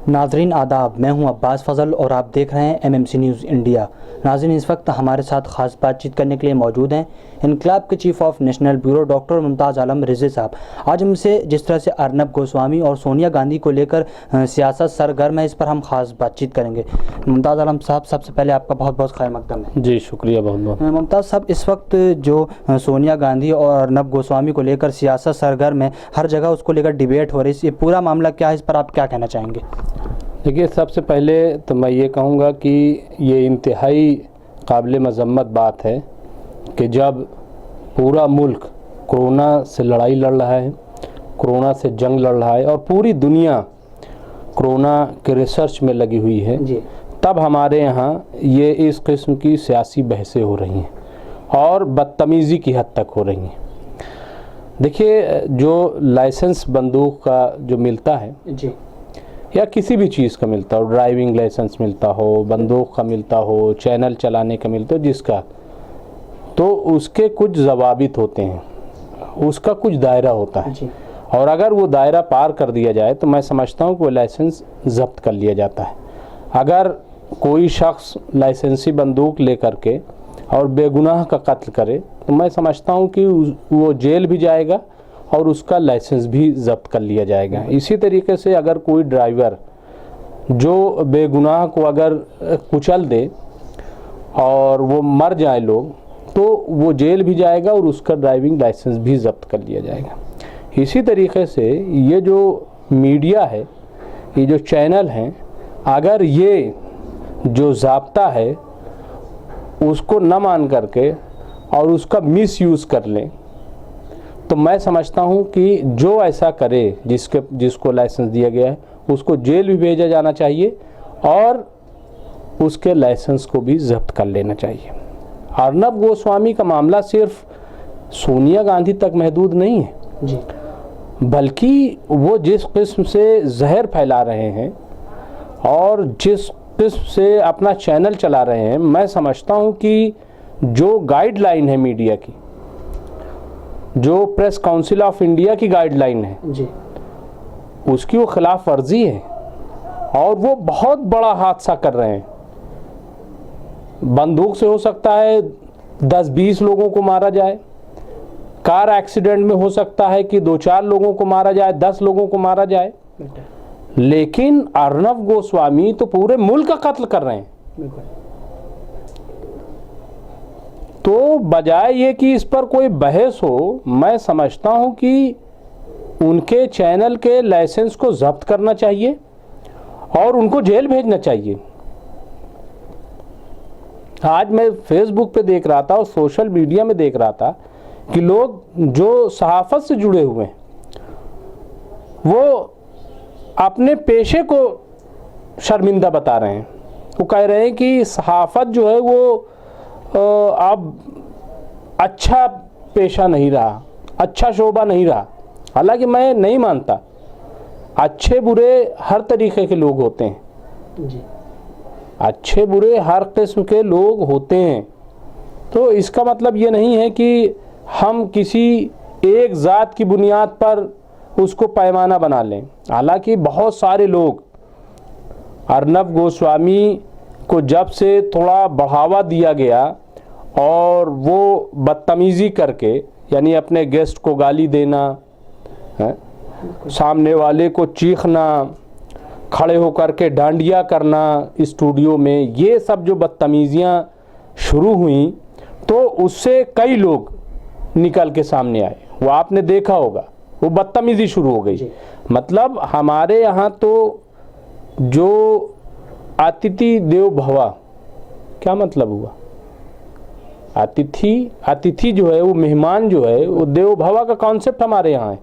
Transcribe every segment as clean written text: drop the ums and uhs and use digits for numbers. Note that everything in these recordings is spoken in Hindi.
नाजरीन आदाब, मैं हूं अब्बास फ़ज़ल और आप देख रहे हैं MMC न्यूज़ इंडिया। नाज़रीन, इस वक्त हमारे साथ ख़ास बातचीत करने के लिए मौजूद हैं इनकलाब के chief of national bureau doctor Mumtaz Alam Rizvi साहब। आज हमसे जिस तरह से अर्नब गोस्वामी और सोनिया गांधी को लेकर सियासत सरगर्म है, इस पर हम ख़ास बातचीत करेंगे। मुमताज़ आलम साहब, सबसे पहले आपका बहुत बहुत खैर मकदम है। जी शुक्रिया बहुत बहुत। मुमताज़ साहब, इस वक्त जो सोनिया गांधी और अर्नब गोस्वामी को लेकर सियासत सरगर्म है, हर जगह उसको लेकर डिबेट हो रही है, ये पूरा मामला क्या है, इस पर आप क्या कहना चाहेंगे? देखिए, सबसे पहले तो मैं ये कहूँगा कि ये इंतहाई काबिल मज़म्मत बात है कि जब पूरा मुल्क कोरोना से लड़ाई लड़ रहा है, कोरोना से जंग लड़ रहा है और पूरी दुनिया कोरोना के रिसर्च में लगी हुई है जी। तब हमारे यहाँ ये इस किस्म की सियासी बहसें हो रही हैं और बदतमीज़ी की हद तक हो रही हैं। देखिए, जो लाइसेंस बंदूक का जो मिलता है जी, या किसी भी चीज़ का मिलता हो, ड्राइविंग लाइसेंस मिलता हो, बंदूक का मिलता हो, चैनल चलाने का मिलता हो, जिसका, तो उसके कुछ ज़वाबित होते हैं, उसका कुछ दायरा होता है जी। और अगर वो दायरा पार कर दिया जाए तो मैं समझता हूँ कि वो लाइसेंस ज़ब्त कर लिया जाता है। अगर कोई शख्स लाइसेंसी बंदूक लेकर के और बेगुनाह का कत्ल करे तो मैं समझता हूँ कि वो जेल भी जाएगा और उसका लाइसेंस भी ज़ब्त कर लिया जाएगा। इसी तरीके से अगर कोई ड्राइवर जो बेगुनाह को अगर कुचल दे और वो मर जाए लोग, तो वो जेल भी जाएगा और उसका ड्राइविंग लाइसेंस भी ज़ब्त कर लिया जाएगा। इसी तरीके से ये जो मीडिया है, ये जो चैनल हैं, अगर ये जो ज़ाब्ता है उसको न मान करके और उसका मिसयूज़ कर लें तो मैं समझता हूं कि जो ऐसा करे, जिसको लाइसेंस दिया गया है, उसको जेल भी भेजा जाना चाहिए और उसके लाइसेंस को भी जब्त कर लेना चाहिए। अर्नब गोस्वामी का मामला सिर्फ सोनिया गांधी तक महदूद नहीं है जी, बल्कि वो जिस किस्म से जहर फैला रहे हैं और जिस किस्म से अपना चैनल चला रहे हैं, मैं समझता हूं कि जो गाइडलाइन है मीडिया की, जो प्रेस काउंसिल ऑफ इंडिया की गाइडलाइन है जी, उसकी वो खिलाफ वर्जी है और वो बहुत बड़ा हादसा कर रहे हैं। बंदूक से हो सकता है 10-20 लोगों को मारा जाए, कार एक्सीडेंट में हो सकता है कि 2-4 लोगों को मारा जाए, 10 लोगों को मारा जाए, लेकिन अर्नब गोस्वामी तो पूरे मुल्क का कत्ल कर रहे हैं। तो बजाय ये कि इस पर कोई बहस हो, मैं समझता हूं कि उनके चैनल के लाइसेंस को जब्त करना चाहिए और उनको जेल भेजना चाहिए। आज मैं फेसबुक पे देख रहा था और सोशल मीडिया में देख रहा था कि लोग जो सहाफत से जुड़े हुए हैं वो अपने पेशे को शर्मिंदा बता रहे हैं। वो कह रहे हैं कि सहाफत जो है वो अब अच्छा पेशा नहीं रहा, अच्छा शोभा नहीं रहा। हालांकि मैं नहीं मानता, अच्छे बुरे हर तरीके के लोग होते हैं जी, अच्छे बुरे हर किस्म के लोग होते हैं। तो इसका मतलब ये नहीं है कि हम किसी एक ज़ात की बुनियाद पर उसको पैमाना बना लें। हालांकि बहुत सारे लोग अर्नब गोस्वामी को जब से थोड़ा बढ़ावा दिया गया और वो बदतमीज़ी करके, यानी अपने गेस्ट को गाली देना, सामने वाले को चीखना, खड़े होकर के डांडिया करना स्टूडियो में, ये सब जो बदतमीज़ियाँ शुरू हुई तो उससे कई लोग निकल के सामने आए। वो आपने देखा होगा, वो बदतमीज़ी शुरू हो गई। मतलब हमारे यहाँ तो जो अतिथि देव भवा, क्या मतलब हुआ? अतिथि जो है, वो मेहमान जो है, वो देव भवा का कॉन्सेप्ट हमारे यहाँ है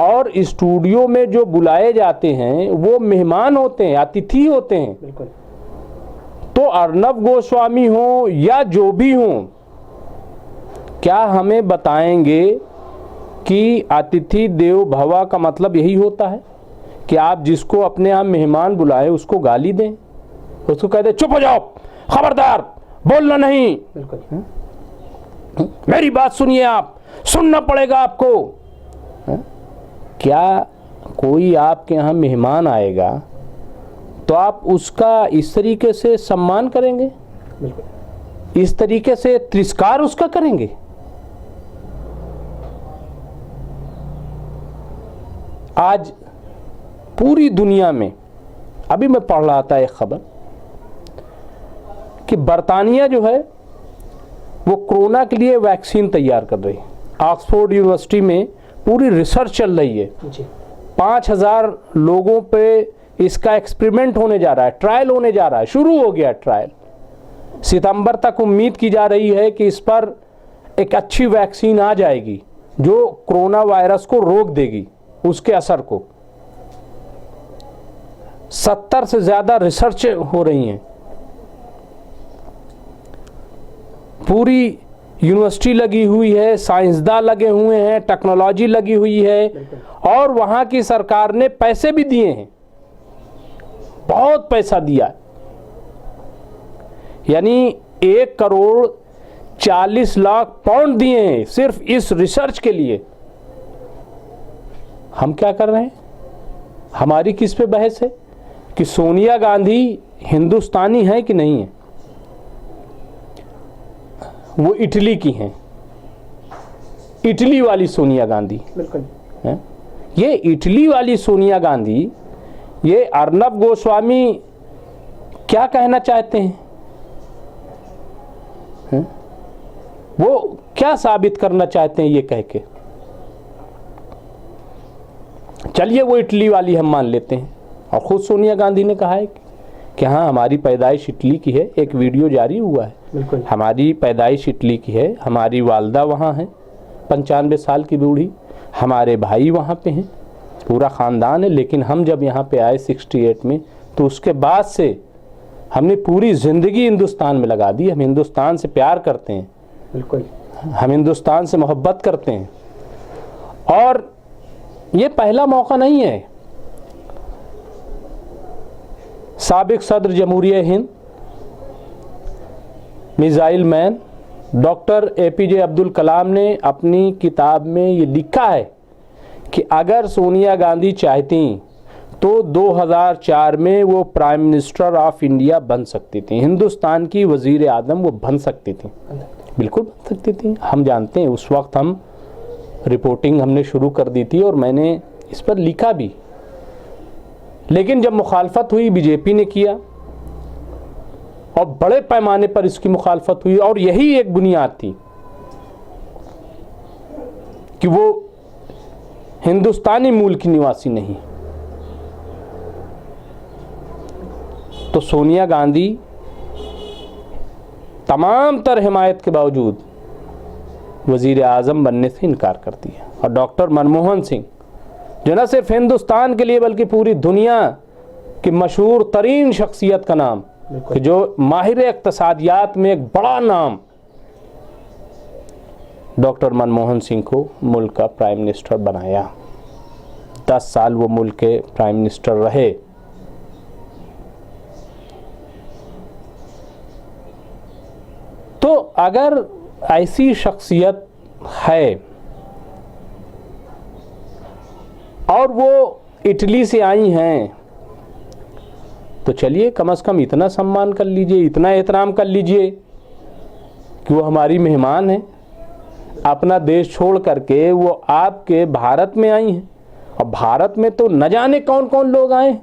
और स्टूडियो में जो बुलाए जाते हैं वो मेहमान होते हैं, अतिथि होते हैं। बिल्कुल। तो अर्नब गोस्वामी हो या जो भी हो, क्या हमें बताएंगे कि अतिथि देव भवा का मतलब यही होता है कि आप जिसको अपने यहाँ मेहमान बुलाए उसको गाली दें, उसको कह दे चुप हो जाओ, खबरदार, बोलना नहीं, मेरी बात सुनिए, आप सुनना पड़ेगा आपको। क्या कोई आपके यहाँ मेहमान आएगा तो आप उसका इस तरीके से सम्मान करेंगे, इस तरीके से तिरस्कार उसका करेंगे? आज पूरी दुनिया में, अभी मैं पढ़ रहा था एक खबर कि बरतानिया जो है वो कोरोना के लिए वैक्सीन तैयार कर रही है। ऑक्सफोर्ड यूनिवर्सिटी में पूरी रिसर्च चल रही है। 5000 लोगों पे इसका एक्सपेरिमेंट होने जा रहा है, ट्रायल होने जा रहा है, शुरू हो गया ट्रायल। सितंबर तक उम्मीद की जा रही है कि इस पर एक अच्छी वैक्सीन आ जाएगी जो कोरोना वायरस को रोक देगी, उसके असर को। 70 से ज्यादा रिसर्च हो रही हैं, पूरी यूनिवर्सिटी लगी हुई है, साइंसदान लगे हुए हैं, टेक्नोलॉजी लगी हुई है, और वहां की सरकार ने पैसे भी दिए हैं, बहुत पैसा दिया है। यानी 1 करोड़ 40 लाख पाउंड दिए हैं सिर्फ इस रिसर्च के लिए। हम क्या कर रहे हैं? हमारी किस पे बहस है कि सोनिया गांधी हिंदुस्तानी है कि नहीं है? वो इटली की हैं, इटली वाली सोनिया गांधी। बिल्कुल है? ये इटली वाली सोनिया गांधी, ये अर्नब गोस्वामी क्या कहना चाहते हैं? वो क्या साबित करना चाहते हैं ये कह के? चलिए वो इटली वाली हम मान लेते हैं, और खुद सोनिया गांधी ने कहा है कि हाँ हमारी पैदाइश इटली की है। एक वीडियो जारी हुआ है, बिल्कुल हमारी पैदाइश इटली की है, हमारी वालदा वहाँ है 95 साल की बूढ़ी, हमारे भाई वहाँ पे हैं, पूरा ख़ानदान है। लेकिन हम जब यहाँ पे आए 68 में, तो उसके बाद से हमने पूरी ज़िंदगी हिंदुस्तान में लगा दी। हम हिंदुस्तान से प्यार करते हैं, बिल्कुल हम हिंदुस्तान से मोहब्बत करते हैं। और ये पहला मौका नहीं है। साबिक सदर जमहूरिया हिंद, missile man doctor APJ Abdul Kalam ने अपनी किताब में ये लिखा है कि अगर सोनिया गांधी चाहती तो 2004 में वो प्राइम मिनिस्टर ऑफ इंडिया बन सकती थी, हिंदुस्तान की वजीर आज़म वो बन सकती थी, बिल्कुल बन सकती थी। हम जानते हैं उस वक्त हम रिपोर्टिंग हमने शुरू कर दी थी और मैंने इस पर लिखा भी। लेकिन जब मुखालफत हुई, बीजेपी ने किया और बड़े पैमाने पर इसकी मुखालफत हुई, और यही एक बुनियाद थी कि वो हिंदुस्तानी मूल की निवासी नहीं। तो सोनिया गांधी तमाम तर हिमायत के बावजूद वजीर आज़म बनने से इनकार कर दिया। और डॉक्टर मनमोहन सिंह, जो न सिर्फ हिंदुस्तान के लिए बल्कि पूरी दुनिया की मशहूर तरीन शख्सियत का नाम, कि जो माहिर इक़्तिसादियात में एक बड़ा नाम, डॉक्टर मनमोहन सिंह को मुल्क का प्राइम मिनिस्टर बनाया। 10 साल वो मुल्क के प्राइम मिनिस्टर रहे। तो अगर ऐसी शख्सियत है और वो इटली से आई हैं, तो चलिए कम से कम इतना सम्मान कर लीजिए, इतना एहतराम कर लीजिए कि वो हमारी मेहमान हैं। अपना देश छोड़ करके वो आपके भारत में आई हैं, और भारत में तो न जाने कौन कौन लोग आए।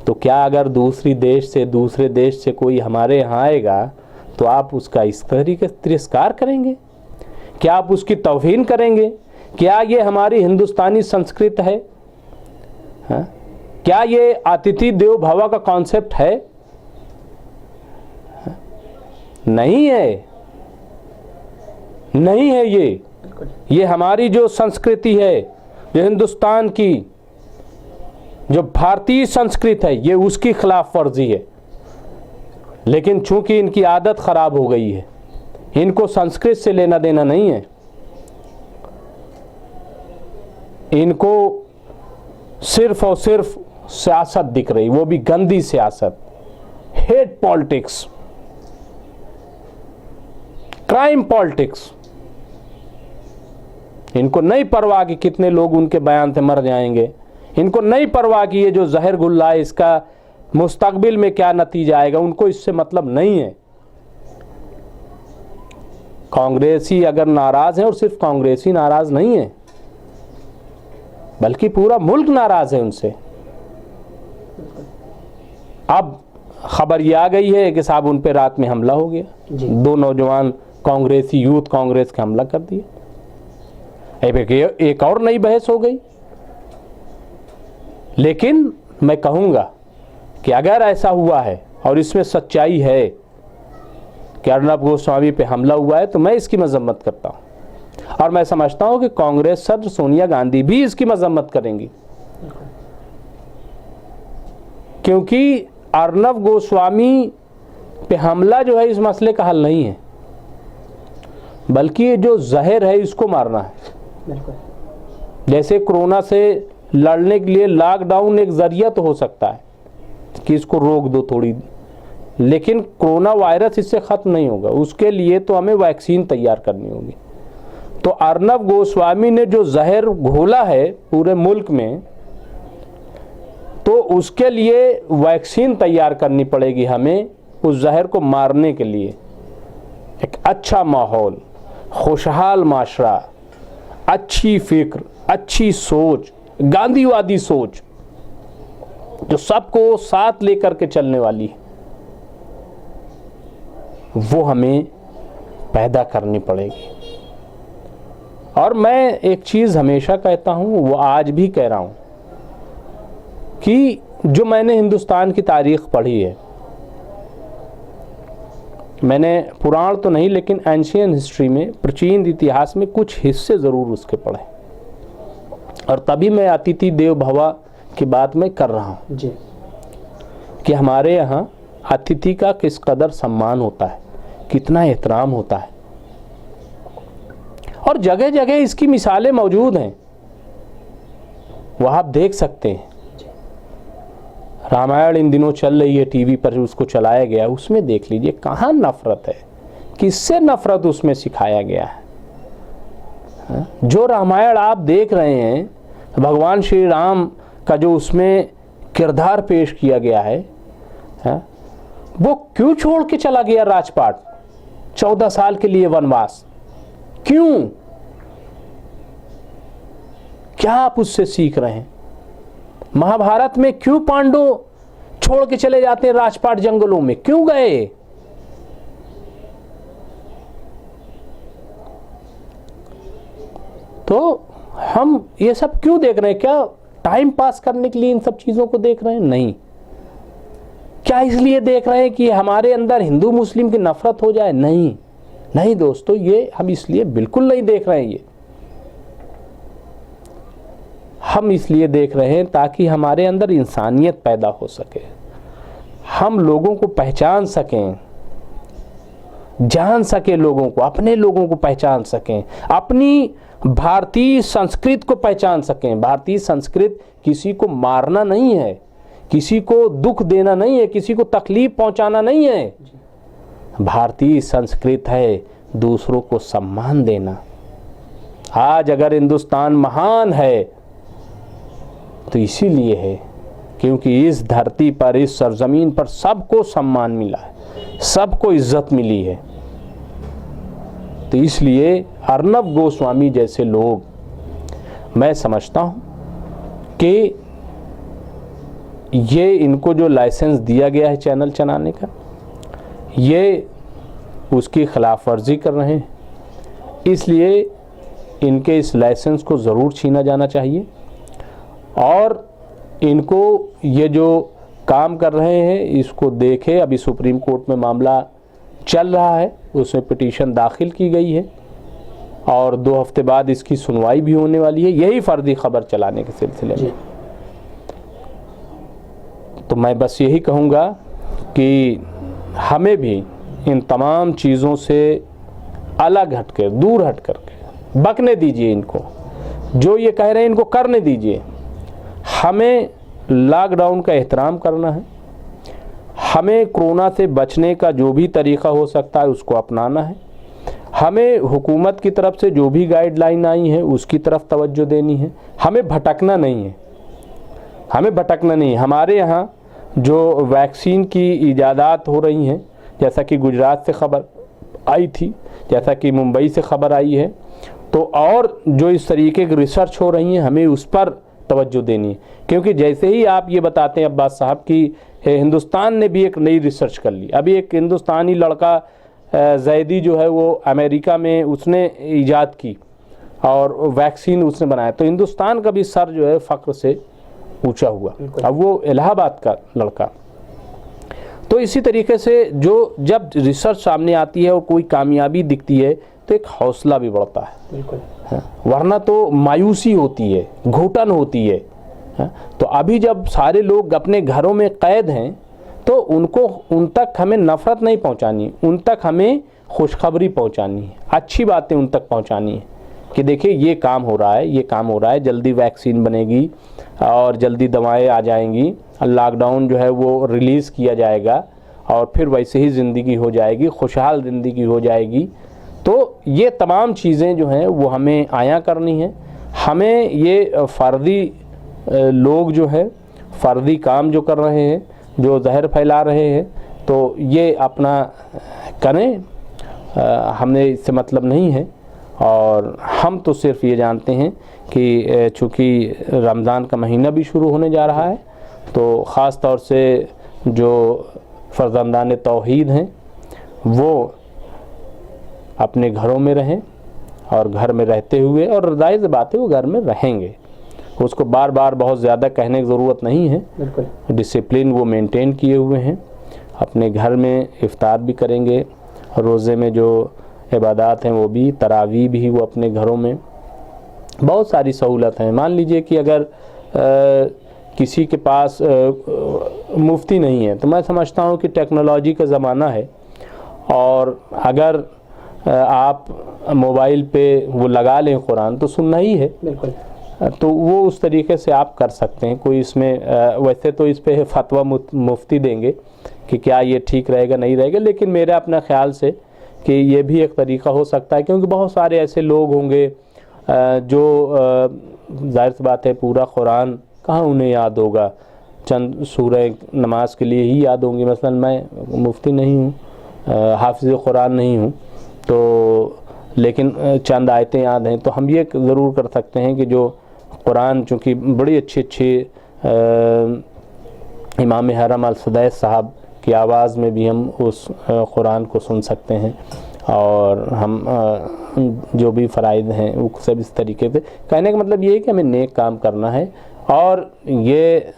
तो क्या अगर दूसरे देश से कोई हमारे यहाँ आएगा तो आप उसका इस तरीके से तिरस्कार करेंगे? क्या आप उसकी तौहीन करेंगे? क्या ये हमारी हिंदुस्तानी संस्कृति है? हाँ? क्या ये अतिथि देवो भव का कॉन्सेप्ट है? हाँ? नहीं है, नहीं है। ये हमारी जो संस्कृति है, जो हिंदुस्तान की जो भारतीय संस्कृति है, ये उसकी खिलाफ वर्जी है। लेकिन चूंकि इनकी आदत खराब हो गई है, इनको संस्कृत से लेना देना नहीं है, इनको सिर्फ और सिर्फ सियासत दिख रही, वो भी गंदी सियासत, हेट पॉलिटिक्स, क्राइम पॉलिटिक्स। इनको नहीं परवाह कि कितने लोग उनके बयान से मर जाएंगे, इनको नहीं परवाह कि ये जो जहर घुल्ला है इसका मुस्तकबिल में क्या नतीजा आएगा, उनको इससे मतलब नहीं है। कांग्रेसी अगर नाराज है, और सिर्फ कांग्रेसी नाराज नहीं है बल्कि पूरा मुल्क नाराज है उनसे। अब खबर ये आ गई है कि साहब उन पे रात में हमला हो गया, 2 नौजवान कांग्रेसी यूथ कांग्रेस का हमला कर दिया। एक और नई बहस हो गई। लेकिन मैं कहूंगा कि अगर ऐसा हुआ है और इसमें सच्चाई है कि अर्नब गोस्वामी पे हमला हुआ है, तो मैं इसकी मजम्मत करता हूं। और मैं समझता हूं कि कांग्रेस सदर सोनिया गांधी भी इसकी मजम्मत करेंगी, क्योंकि अर्नब गोस्वामी पे हमला जो है इस मसले का हल नहीं है, बल्कि ये जो जहर है इसको मारना है। जैसे कोरोना से लड़ने के लिए लॉकडाउन एक जरिया तो हो सकता है कि इसको रोक दो थोड़ी, लेकिन कोरोना वायरस इससे खत्म नहीं होगा। उसके लिए तो हमें वैक्सीन तैयार करनी होगी। तो अर्नब गोस्वामी ने जो जहर घोला है पूरे मुल्क में, तो उसके लिए वैक्सीन तैयार करनी पड़ेगी हमें उस जहर को मारने के लिए। एक अच्छा माहौल, खुशहाल माशरा, अच्छी फिक्र, अच्छी सोच, गांधीवादी सोच जो सबको साथ लेकर के चलने वाली है, वो हमें पैदा करनी पड़ेगी। और मैं एक चीज़ हमेशा कहता हूँ, वो आज भी कह रहा हूँ, कि जो मैंने हिंदुस्तान की तारीख पढ़ी है, मैंने पुराण तो नहीं लेकिन एंशियन हिस्ट्री में, प्राचीन इतिहास में कुछ हिस्से ज़रूर उसके पढ़े, और तभी मैं अतिथि देव भवा की बात मैं कर रहा हूँ जी, कि हमारे यहाँ अतिथि का किस कदर सम्मान होता है, कितना एहतराम होता है। और जगह जगह इसकी मिसालें मौजूद हैं, वह आप देख सकते हैं। रामायण इन दिनों चल रही है टीवी पर, उसको चलाया गया, उसमें देख लीजिए कहाँ नफरत है, किससे नफरत उसमें सिखाया गया है। जो रामायण आप देख रहे हैं, भगवान श्री राम का जो उसमें किरदार पेश किया गया है, वो क्यों छोड़ के चला गया राजपाट, 14 साल के लिए वनवास? क्यों? क्या आप उससे सीख रहे हैं? महाभारत में क्यों पांडव छोड़ के चले जाते हैं राजपाट जंगलों में, क्यों गए? तो हम ये सब क्यों देख रहे हैं? क्या टाइम पास करने के लिए इन सब चीजों को देख रहे हैं? नहीं। क्या इसलिए देख रहे हैं कि हमारे अंदर हिंदू मुस्लिम की नफरत हो जाए? नहीं नहीं दोस्तों, ये हम इसलिए बिल्कुल नहीं देख रहे हैं। ये हम इसलिए देख रहे हैं ताकि हमारे अंदर इंसानियत पैदा हो सके, हम लोगों को पहचान सकें, जान सके लोगों को, अपने लोगों को पहचान सकें, अपनी भारतीय संस्कृति को पहचान सकें। भारतीय संस्कृति किसी को मारना नहीं है, किसी को दुख देना नहीं है, किसी को तकलीफ पहुंचाना नहीं है। भारतीय संस्कृति है दूसरों को सम्मान देना। आज अगर हिंदुस्तान महान है तो इसीलिए है क्योंकि इस धरती पर, इस सरजमीन पर सबको सम्मान मिला है, सबको इज्जत मिली है। तो इसलिए अर्नब गोस्वामी जैसे लोग, मैं समझता हूं कि ये इनको जो लाइसेंस दिया गया है चैनल चलाने का, ये उसकी खिलाफ वर्जी कर रहे हैं। इसलिए इनके इस लाइसेंस को ज़रूर छीना जाना चाहिए, और इनको ये जो काम कर रहे हैं इसको देखे। अभी सुप्रीम कोर्ट में मामला चल रहा है, उसमें पिटीशन दाखिल की गई है, और 2 हफ्ते बाद इसकी सुनवाई भी होने वाली है, यही फर्जी खबर चलाने के सिलसिले में। तो मैं बस यही कहूँगा कि हमें भी इन तमाम चीज़ों से अलग हटकर, दूर हट करके बकने दीजिए इनको। जो ये कह रहे हैं इनको करने दीजिए। हमें लॉकडाउन का एहतराम करना है, हमें कोरोना से बचने का जो भी तरीक़ा हो सकता है उसको अपनाना है, हमें हुकूमत की तरफ से जो भी गाइडलाइन आई है उसकी तरफ तवज्जो देनी है, हमें भटकना नहीं है। हमें भटकना नहीं। हमारे यहाँ जो वैक्सीन की इजादात हो रही हैं, जैसा कि गुजरात से खबर आई थी, जैसा कि मुंबई से खबर आई है, तो और जो इस तरीके की रिसर्च हो रही हैं हमें उस पर तवज्जो देनी है। क्योंकि जैसे ही आप ये बताते हैं अब्बास साहब कि हिंदुस्तान ने भी एक नई रिसर्च कर ली। अभी एक हिंदुस्तानी लड़का जैदी जो है वो अमेरिका में उसने ईजाद की और वैक्सीन उसने बनाया, तो हिंदुस्तान का भी सर जो है फ़ख्र से ऊंचा हुआ। अब वो इलाहाबाद का लड़का। तो इसी तरीके से जो जब रिसर्च सामने आती है और कोई कामयाबी दिखती है तो एक हौसला भी बढ़ता है, वरना तो मायूसी होती है, घुटन होती है। तो अभी जब सारे लोग अपने घरों में कैद हैं तो उन तक हमें नफ़रत नहीं पहुंचानी, उन तक हमें खुशखबरी पहुंचानी है, अच्छी बातें उन तक पहुंचानी है कि देखिए ये काम हो रहा है, ये काम हो रहा है, जल्दी वैक्सीन बनेगी और जल्दी दवाएं आ जाएंगी, लॉकडाउन जो है वो रिलीज़ किया जाएगा और फिर वैसे ही ज़िंदगी हो जाएगी, खुशहाल ज़िंदगी हो जाएगी। तो ये तमाम चीज़ें जो हैं वो हमें आया करनी है। हमें ये फ़र्दी लोग जो है फ़र्दी काम जो कर रहे हैं, जो जहर फैला रहे हैं, तो ये अपना करें, हमें इससे मतलब नहीं है। और हम तो सिर्फ ये जानते हैं कि चूँकि रमज़ान का महीना भी शुरू होने जा रहा है, तो ख़ास तौर से जो फ़र्ज़ंदान तौहीद हैं वो अपने घरों में रहें और घर में रहते हुए, और जाहिर सी बात है वो घर में रहेंगे, उसको बार बार बहुत ज़्यादा कहने की ज़रूरत नहीं है। डिसिप्लिन वो मेंटेन किए हुए हैं, अपने घर में इफ्तार भी करेंगे, रोज़े में जो इबादत हैं वो भी, तरावी भी वो अपने घरों में, बहुत सारी सहूलत हैं। मान लीजिए कि अगर किसी के पास मुफ्ती नहीं है तो मैं समझता हूँ कि टेक्नोलॉजी का ज़माना है, और अगर आप मोबाइल पे वो लगा लें कुरान तो सुनना ही है, तो वो उस तरीके से आप कर सकते हैं। कोई इसमें वैसे तो इस पे फतवा मुफ्ती देंगे कि क्या ये ठीक रहेगा नहीं रहेगा, लेकिन मेरा अपना ख्याल से कि ये भी एक तरीका हो सकता है, क्योंकि बहुत सारे ऐसे लोग होंगे जो जाहिर सी बात है पूरा कुरान कहाँ उन्हें याद होगा, चंद सूरह नमाज के लिए ही याद होंगी। मसलन मैं मुफ्ती नहीं हूँ, हाफिज़ कुरान नहीं हूँ, तो लेकिन चंद आयतें याद हैं, तो हम ये ज़रूर कर सकते हैं कि जो कुरान चूँकि बड़ी अच्छी इमाम हरम अल-सदैस साहब की आवाज़ में भी हम उस कुरान को सुन सकते हैं, और हम जो भी फ़राइज़ हैं वो सब इस तरीके से। कहने का मतलब ये है कि हमें नेक काम करना है, और ये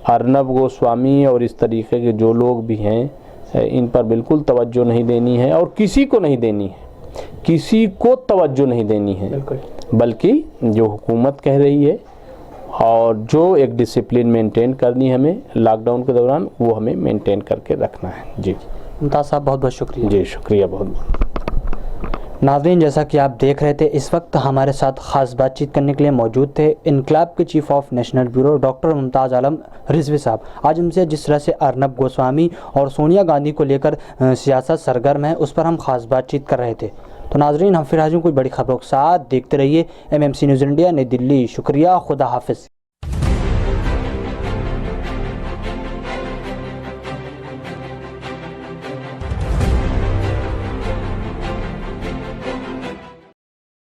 अर्नब गोस्वामी और इस तरीके के जो लोग भी हैं इन पर बिल्कुल तवज्जो नहीं देनी है, और किसी को नहीं देनी है, किसी को तवज्जो नहीं देनी है, बल्कि जो हुकूमत कह रही है और जो एक डिसिप्लिन मेंटेन करनी है हमें लॉकडाउन के दौरान, वो हमें मेंटेन करके रखना है। जी मुमताज़ साहब बहुत बहुत शुक्रिया। जी शुक्रिया बहुत। नाज़रीन, जैसा कि आप देख रहे थे, इस वक्त हमारे साथ ख़ास बातचीत करने के लिए मौजूद थे इनकलाब के chief of national bureau doctor Mumtaz Alam Rizvi साहब। आज हमसे जिस तरह से अर्नब गोस्वामी और सोनिया गांधी को लेकर सियासत सरगर्म है, उस पर हम ख़ास बातचीत कर रहे थे। तो नाज़रीन, हम फिर हाजिर कुछ बड़ी खबरों के साथ, देखते रहिए MMC न्यूज़ इंडिया नई दिल्ली। शुक्रिया, खुदा हाफिज़।